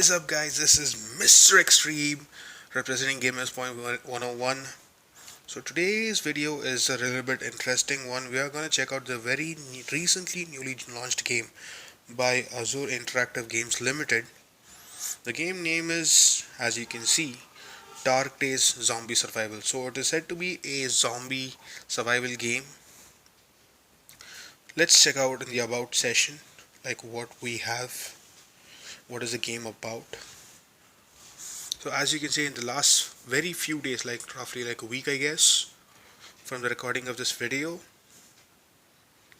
is up, guys? This is Mr.eXtreme representing Gamers Point 101. So today's video is a little bit interesting one. We are going to check out the very recently newly launched game by Azure Interactive Games Limited. The game name is, as you can see, Dark Days Zombie Survival. So it is said to be a zombie survival game. Let's check out in the about session like what we have, what is the game about. So as you can see, in the last very few days, like roughly like a week I guess, from the recording of this video,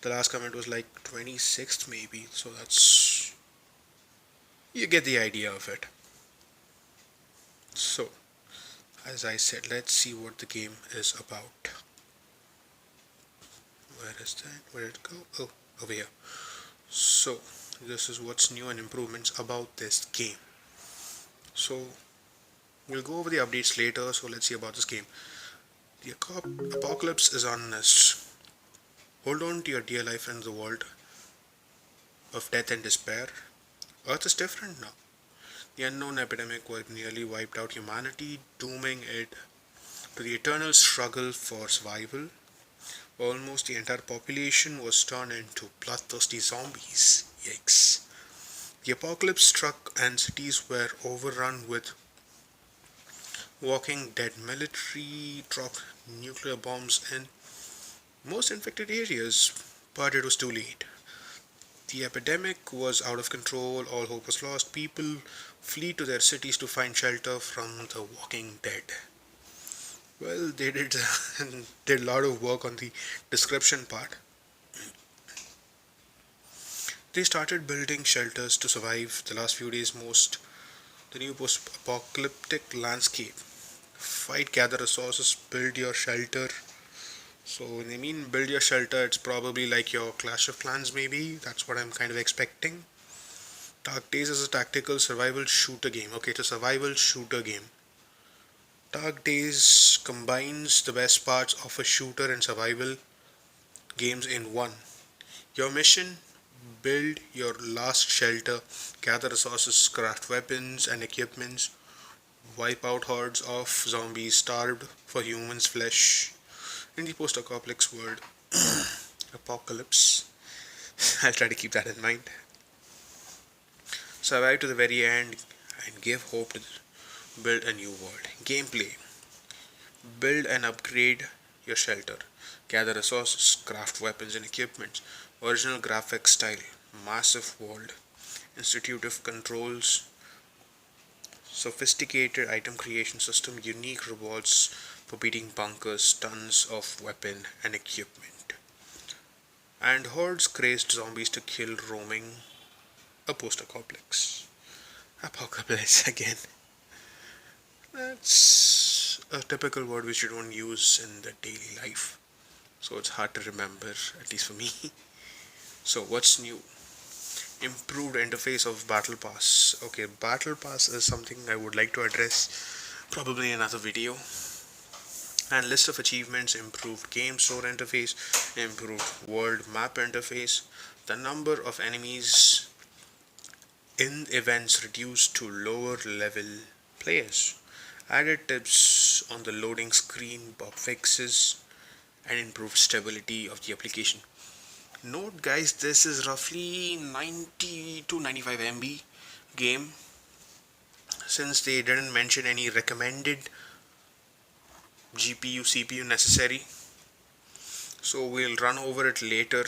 the last comment was like 26th maybe, so that's, you get the idea of it. So as I said, let's see what the game is about. Where is that? Where did it go? Oh, over here. So this is what's new and improvements about this game. So we'll go over the updates later, so let's see about this game. The apocalypse is on us. Hold on to your dear life in the world of death and despair. Earth is different now. The unknown epidemic nearly wiped out humanity, dooming it to the eternal struggle for survival. Almost the entire population was turned into bloodthirsty zombies. Yikes. The apocalypse struck and cities were overrun with walking dead. Military dropped nuclear bombs in most infected areas, but it was too late. The epidemic was out of control, all hope was lost. People flee to their cities to find shelter from the walking dead. Well, they did a lot of work on the description part. They started building shelters to survive the last few days. The new post-apocalyptic landscape. Fight, gather resources, build your shelter. So when they mean build your shelter, it's probably like your Clash of Clans maybe. That's what I'm kind of expecting. Dark Days is a tactical survival shooter game. Okay, it's a survival shooter game. Dark Days combines the best parts of a shooter and survival games in one. Your mission: build your last shelter, gather resources, craft weapons and equipments, wipe out hordes of zombies starved for humans' flesh in the post-apocalypse world. Apocalypse. I'll try to keep that in mind. Survive to the very end and give hope to build a new world. Gameplay: build and upgrade your shelter, gather resources, craft weapons and equipment, original graphic style, massive world, intuitive controls, sophisticated item creation system, unique rewards for beating bunkers, tons of weapon and equipment, and hordes crazed zombies to kill, roaming a post-apocalypse. Apocalypse again. That's a typical word which you don't use in the daily life, so it's hard to remember, at least for me. So what's new? Improved interface of Battle Pass. Okay, Battle Pass is something I would like to address probably in another video. And list of achievements: improved game store interface, improved world map interface, the number of enemies in events reduced to lower level players, added tips on the loading screen, bug fixes, and improved stability of the application. Note guys, this is roughly 90 to 95 MB game, since they didn't mention any recommended GPU CPU necessary, so we'll run over it later.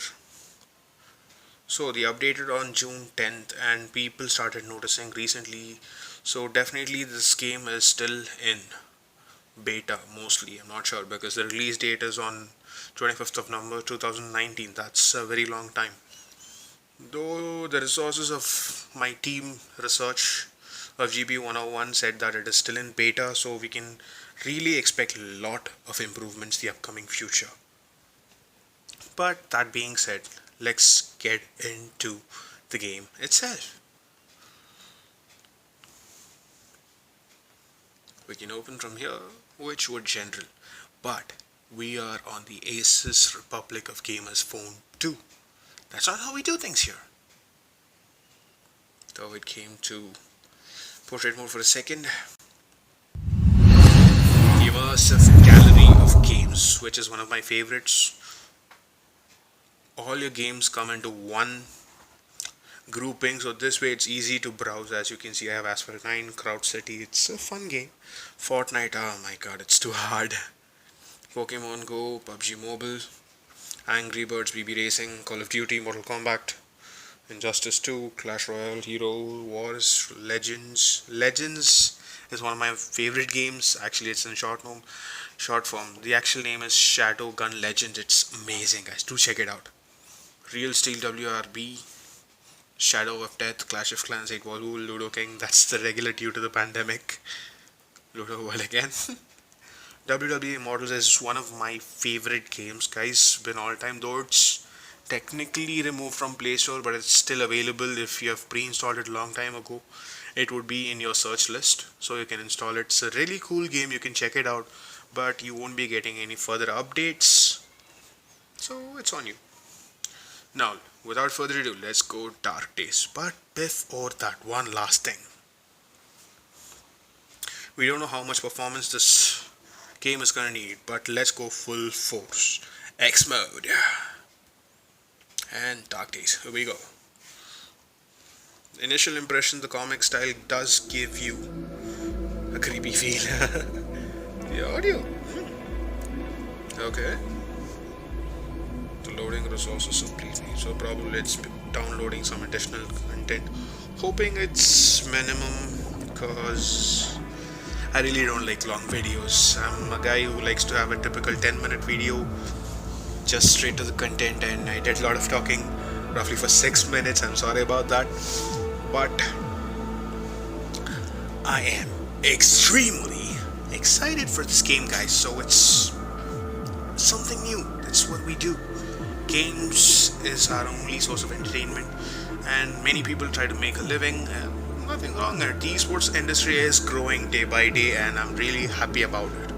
So they updated on June 10th and people started noticing recently, so definitely this game is still in beta mostly. I'm not sure because the release date is on 25th of November 2019. That's a very long time. Though the resources of my team research of GPU 101 said that it is still in beta, so we can really expect a lot of improvements the upcoming future. But that being said, let's get into the game itself. We can open from here, which would general, but we are on the Asus Republic of Gamers Phone 2. That's not how we do things here. Though it came to portrait mode for a second. Immersive gallery of games, which is one of my favorites. All your games come into one grouping, so this way it's easy to browse. As you can see, I have Asphalt 9, Crowd City. It's a fun game. Fortnite, oh my god, it's too hard. Pokemon Go, PUBG Mobile, Angry Birds, BB Racing, Call of Duty, Mortal Kombat, Injustice 2, Clash Royale, Hero Wars, Legends. Legends is one of my favorite games. Actually, it's in short form. The actual name is Shadow Gun Legends. It's amazing, guys. Do check it out. Real Steel WRB, Shadow of Death, Clash of Clans 8 Ball, Ludo King. That's the regular due to the pandemic. Ludo World again. WWE Immortals is one of my favorite games, guys. Been all time, though it's technically removed from Play Store, but it's still available. If you have pre-installed it a long time ago, it would be in your search list, so you can install it. It's a really cool game. You can check it out, but you won't be getting any further updates, so it's on you. Now, without further ado, let's go Dark Days. But before that, one last thing. We don't know how much performance this game is gonna need, but let's go full force. X mode. And Dark Days. Here we go. Initial impression, the comic style does give you a creepy feel. The audio. Okay. The loading resources of briefly, so probably it's downloading some additional content. Hoping it's minimum, because I really don't like long videos. I'm a guy who likes to have a typical 10-minute video, just straight to the content, and I did a lot of talking roughly for 6 minutes. I'm sorry about that, but I am extremely excited for this game, guys. So it's something new. That's what we do. Games is our only source of entertainment, and many people try to make a living. Nothing wrong there. The esports industry is growing day by day, and I'm really happy about it.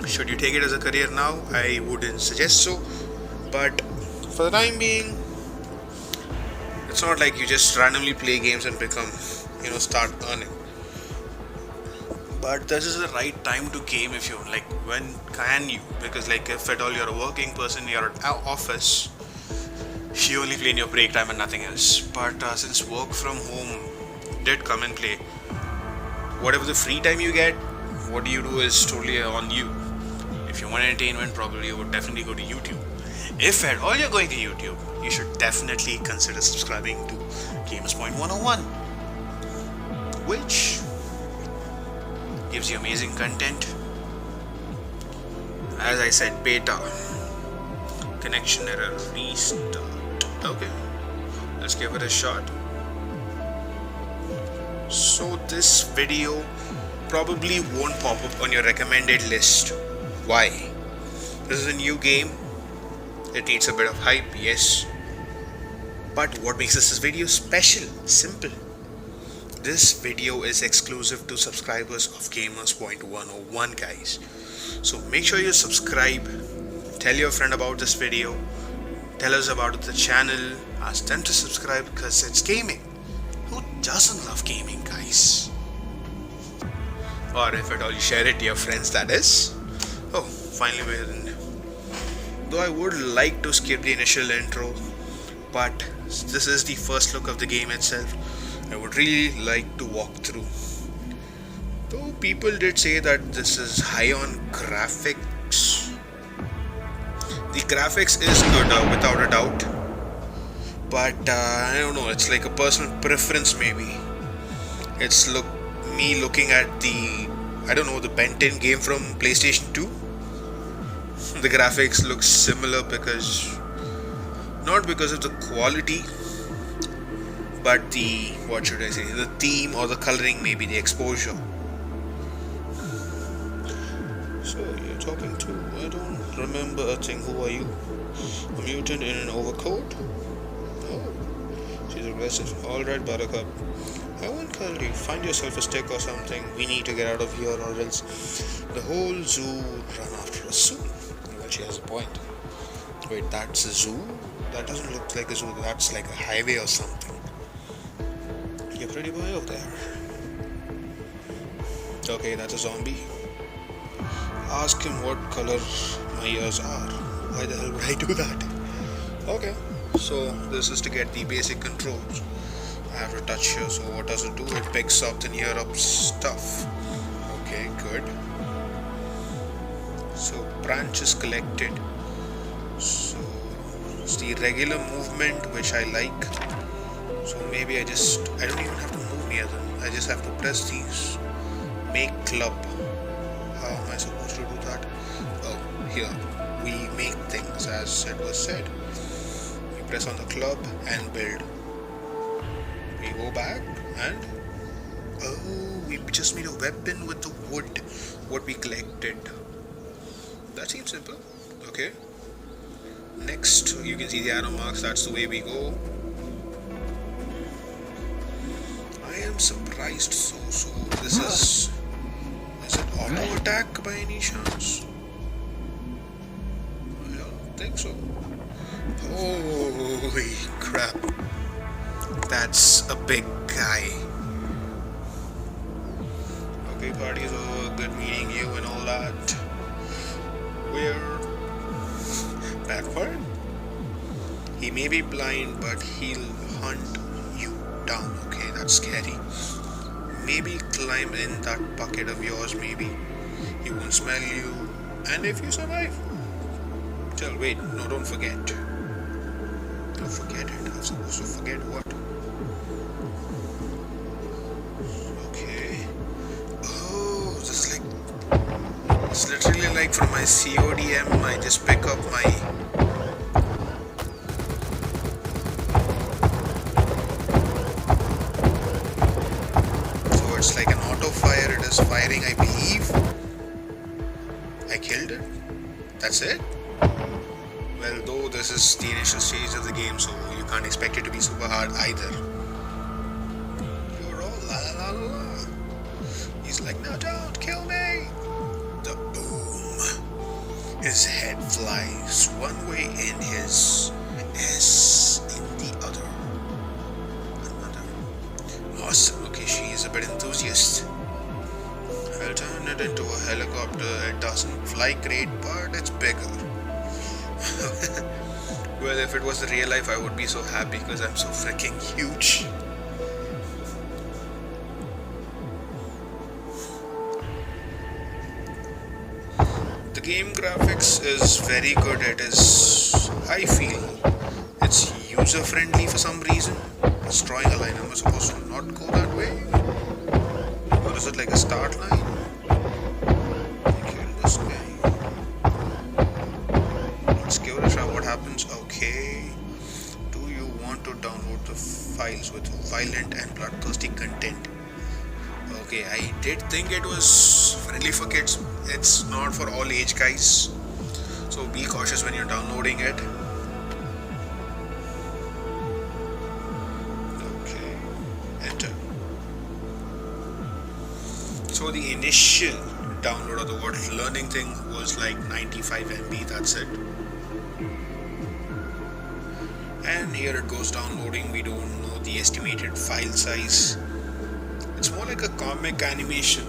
Should you take it as a career now? I wouldn't suggest so, but for the time being, it's not like you just randomly play games and become, start earning. But this is the right time to game if you like. When can you? Because if at all you're a working person, you're at office, you only play in your break time and nothing else. But since work from home did come and play, whatever the free time you get, what do you do is totally on you. If you want entertainment, probably you would definitely go to YouTube. If at all you're going to YouTube, you should definitely consider subscribing to Gamers Point 101, which gives you amazing content. As I said, beta, connection error, restart. Okay, let's give it a shot. So this video probably won't pop up on your recommended list. Why? This is a new game. It needs a bit of hype, yes. But what makes this video special? Simple. This video is exclusive to subscribers of Gamers Point 101, guys. So make sure you subscribe. Tell your friend about this video. Tell us about the channel. Ask them to subscribe, because it's gaming. Who doesn't love gaming, guys? Or if at all you share it to your friends, that is. Oh, finally we're in. Though I would like to skip the initial intro, but this is the first look of the game itself. I would really like to walk through. Though people did say that this is high on graphics. The graphics is good, without a doubt. But I don't know, it's like a personal preference maybe. It's me looking at the Ben 10 game from PlayStation 2. The graphics look similar not because of the quality, but the theme or the coloring, maybe the exposure. So you're talking to, I don't remember a thing. Who are you? A mutant in an overcoat? Oh, she's aggressive. Alright, Buttercup, I won't kill you. Find yourself a stick or something. We need to get out of here, or else the whole zoo would run after us soon. Well, she has a point. Wait, that's a zoo? That doesn't look like a zoo. That's like a highway or something. You're pretty boy over there. Okay, that's a zombie. Ask him what color my ears are. Why the hell would I do that? Okay, so this is to get the basic controls. I have to touch here, so what does it do? It picks up the near up stuff. Okay, good. So branch is collected. So it's the regular movement which I like. So maybe I don't even have to move near them. I just have to press these. Make club. How am I supposed to do that? Oh, here. We make things as it was said. We press on the club and build. We go back and we just made a weapon with the wood what we collected. That seems simple. Okay. Next, you can see the arrow marks. That's the way we go. I am surprised. So this is it auto attack by any chance? I don't think so. Holy crap. That's a big guy. Okay, party's over. Good meeting you and all that. Where? That part? He may be blind, but he'll hunt you down. Okay, that's scary. Maybe climb in that bucket of yours, maybe. He won't smell you. And if you survive. Tell, wait, no, don't forget. Don't forget it. I'm supposed to forget what? Okay. Oh, this is like... It's literally like from my CODM, I just pick up my... So it's like an auto fire, it is firing, I believe. I killed it. That's it. Well, though this is the initial stage of the game, so you can't expect it to be super hard either. You're all la la la la. He's like, no, don't kill me. The boom. His head flies one way in his S in the other. Another. Awesome. Okay, she is a bit enthusiast. I'll turn it into a helicopter. It doesn't fly great, but it's bigger. Well, if it was the real life, I would be so happy because I'm so freaking huge. The game graphics is very good. It is, I feel, it's user friendly for some reason. It's drawing a line. Am I supposed to not go that way? Or is it like a start line? Kill this guy. Let's give it a try. What happens? Okay. Do you want to download the files with violent and bloodthirsty content? Okay, I did think it was friendly for kids. It's not for all age guys. So be cautious when you're downloading it. Okay. Enter. So the initial download of the word learning thing was like 95 MB, that's it. And here it goes downloading. We don't know the estimated file size. It's more like a comic animation,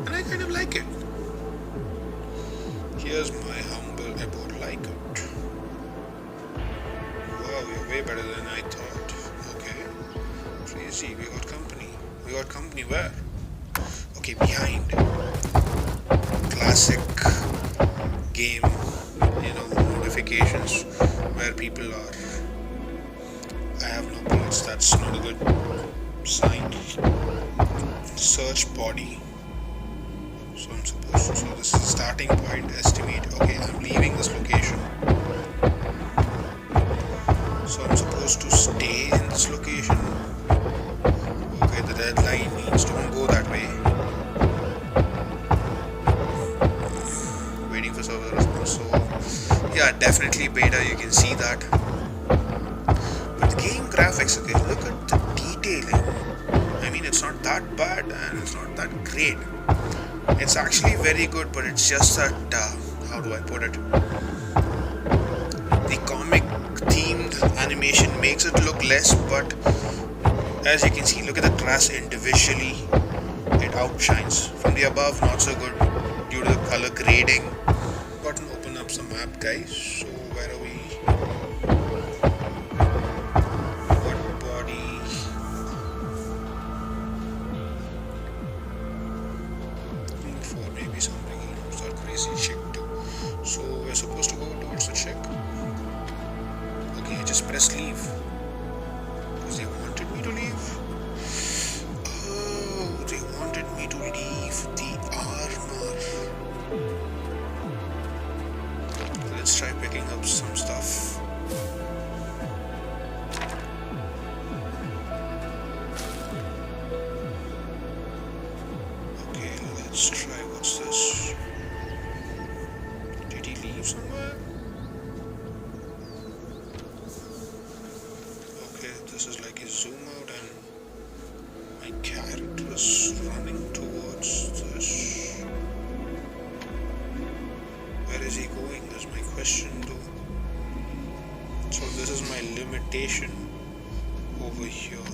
and I kind of like it. Here's my humble about like it. Wow, you're way better than I thought. Okay, crazy. We got company. We got company where? Okay, behind. Classic game, notifications where people are. I have no bullets. That's not a good sign. Search body. So I'm supposed to. So this is the starting point. Estimate. Okay, I'm leaving this location. So I'm supposed to stay in this location. Okay, the red line means don't go that way. Waiting for server response. So yeah, definitely beta. You can see that. But the game graphics. Okay, look at the detailing. I mean, it's not that bad and it's not that great. It's actually very good, but it's just that, how do I put it? The comic themed animation makes it look less, but as you can see, look at the grass individually. it outshines. From the above, not so good due to the color grading. Got to open up some map, guys. So where are we? What body? For maybe something, start crazy chick too. So we're supposed to go towards the chick. Okay, I just press leave because they wanted me to leave. Oh, they wanted me to leave the armor. Let's try picking up some stuff. Okay, let's try. What's this? Did he leave somewhere? Okay, this is like a zoom out and my character is running towards this. Where is he going is my question though. So this is my limitation over here.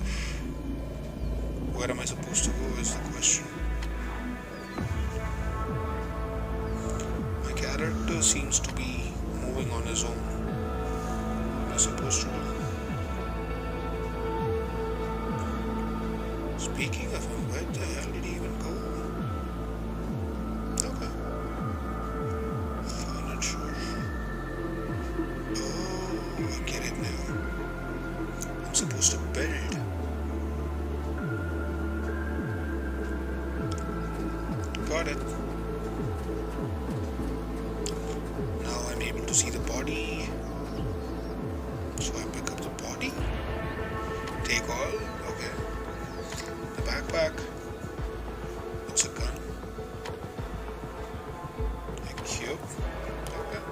Where am I supposed to go is the question. My character seems to be moving on his own. What am I supposed to do? Speaking of him, where the hell did he even go? Okay. Furniture. Oh, I get it now. I'm supposed to build. Got it. Now I'm able to see the body. So I pick up the body. Take all. Okay. The backpack. It's a gun. A cube. Okay.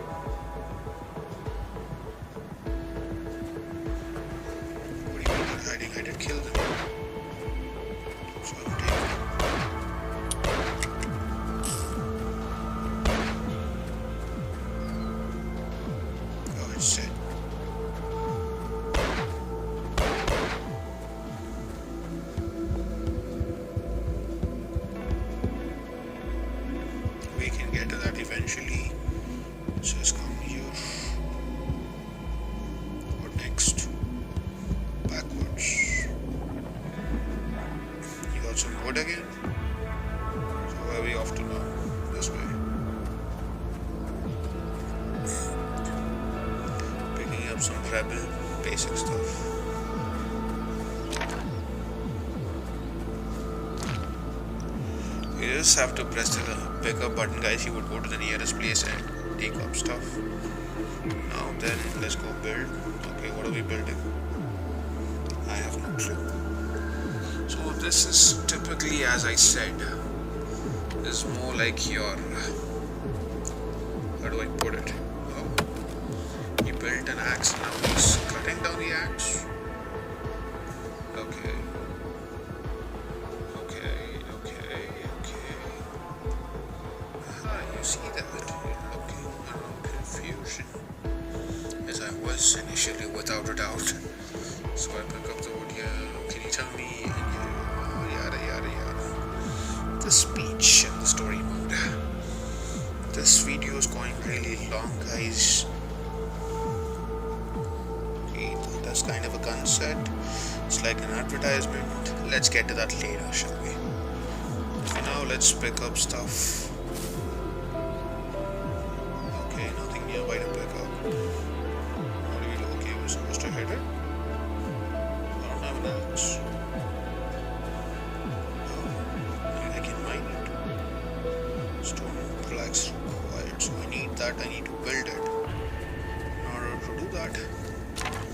What do you mean hiding? I did kill them. So I'm taking it. Oh, it's dead. We can get to that eventually. Just come here. What next? Backwards. You got some wood again? So where are we off to now? This way. Picking up some rebel basic stuff. You just have to press the pick up button, guys. You would go to the nearest place and take up stuff. Now then, let's go build. Okay, what are we building? I have no clue. So this is typically, as I said, is more like your, how do I put it? Oh, he built an axe, now he's cutting down the axe. Okay. You see that? You're looking around confusion. As I was initially, without a doubt. So I pick up the wood here. Can you tell me? Yada yada yada. The speech and the story mode. This video is going really long, guys. Okay, that's kind of a concept. It's like an advertisement. Let's get to that later, shall we? For now, let's pick up stuff. Nearby to pick up. What do we do? Okay, we're supposed to hit it. I don't have an axe. Oh, I can mine it. Stone flags required. So I need that. I need to build it. In order to do that,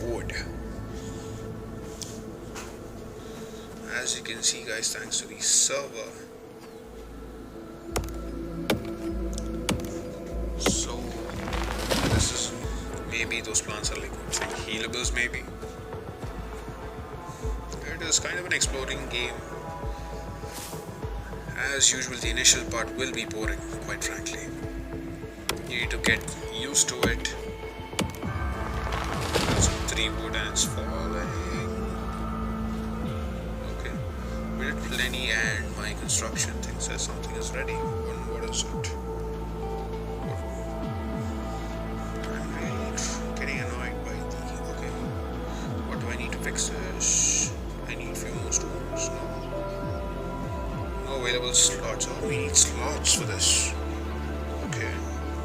wood. As you can see, guys, thanks to the server. Maybe those plants are like healables, maybe. It is kind of an exploring game. As usual, the initial part will be boring, quite frankly. You need to get used to it. That's 3 wood and it's falling. Okay. we did plenty, and my construction thing says something is ready. And what is it? I'm really getting annoyed by the. Okay, what do I need to fix this? I need few more stones. No available slots. Oh, we need slots for this. Okay,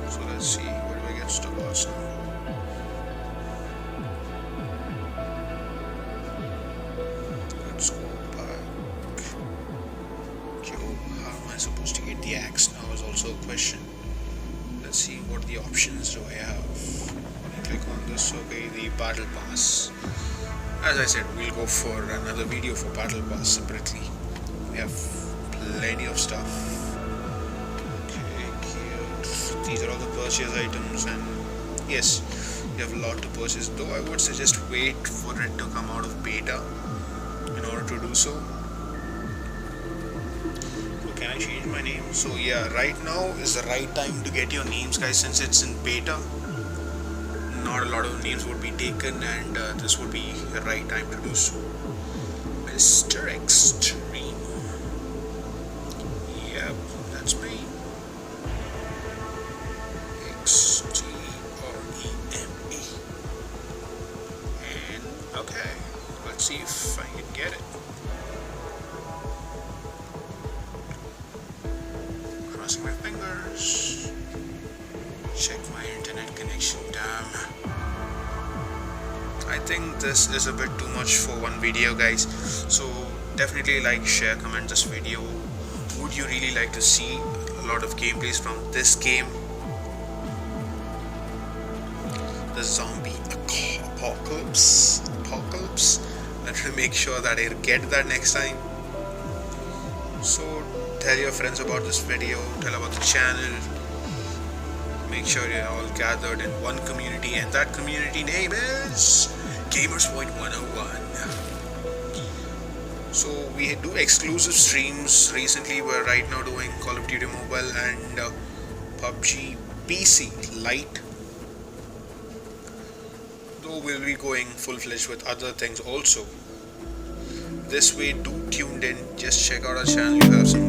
so let's see. Where do I get slots now? Let's go back. Yo, how am I supposed to get the axe now is also a question. Let's see what the options do I have. When I click on this, okay, the battle pass. As I said, we'll go for another video for battle pass separately. We have plenty of stuff. Okay, cute. These are all the purchase items, and yes, you have a lot to purchase, though I would suggest wait for it to come out of beta in order to do so. So can I change my name? So yeah, right now is the right time to get your names, guys, since it's in beta. Not a lot of names would be taken, and this would be the right time to do so. Mr.eXtreme. Yep, that's me. X-T-R-E-M-E. And okay, let's see if I can get it. Crossing my fingers. Check my internet connection. Damn. I think this is a bit too much for one video, guys. So definitely like, share, comment this video. Would you really like to see a lot of gameplays from this game? The zombie apocalypse. Let me make sure that I get that next time. So tell your friends about this video, tell about the channel. Make sure you're all gathered in one community, and that community name is Gamers.101. So we do exclusive streams. Recently we're right now doing Call of Duty Mobile and PUBG PC Lite, though we'll be going full-fledged with other things also. This way, do tuned in, just check out our channel. You have some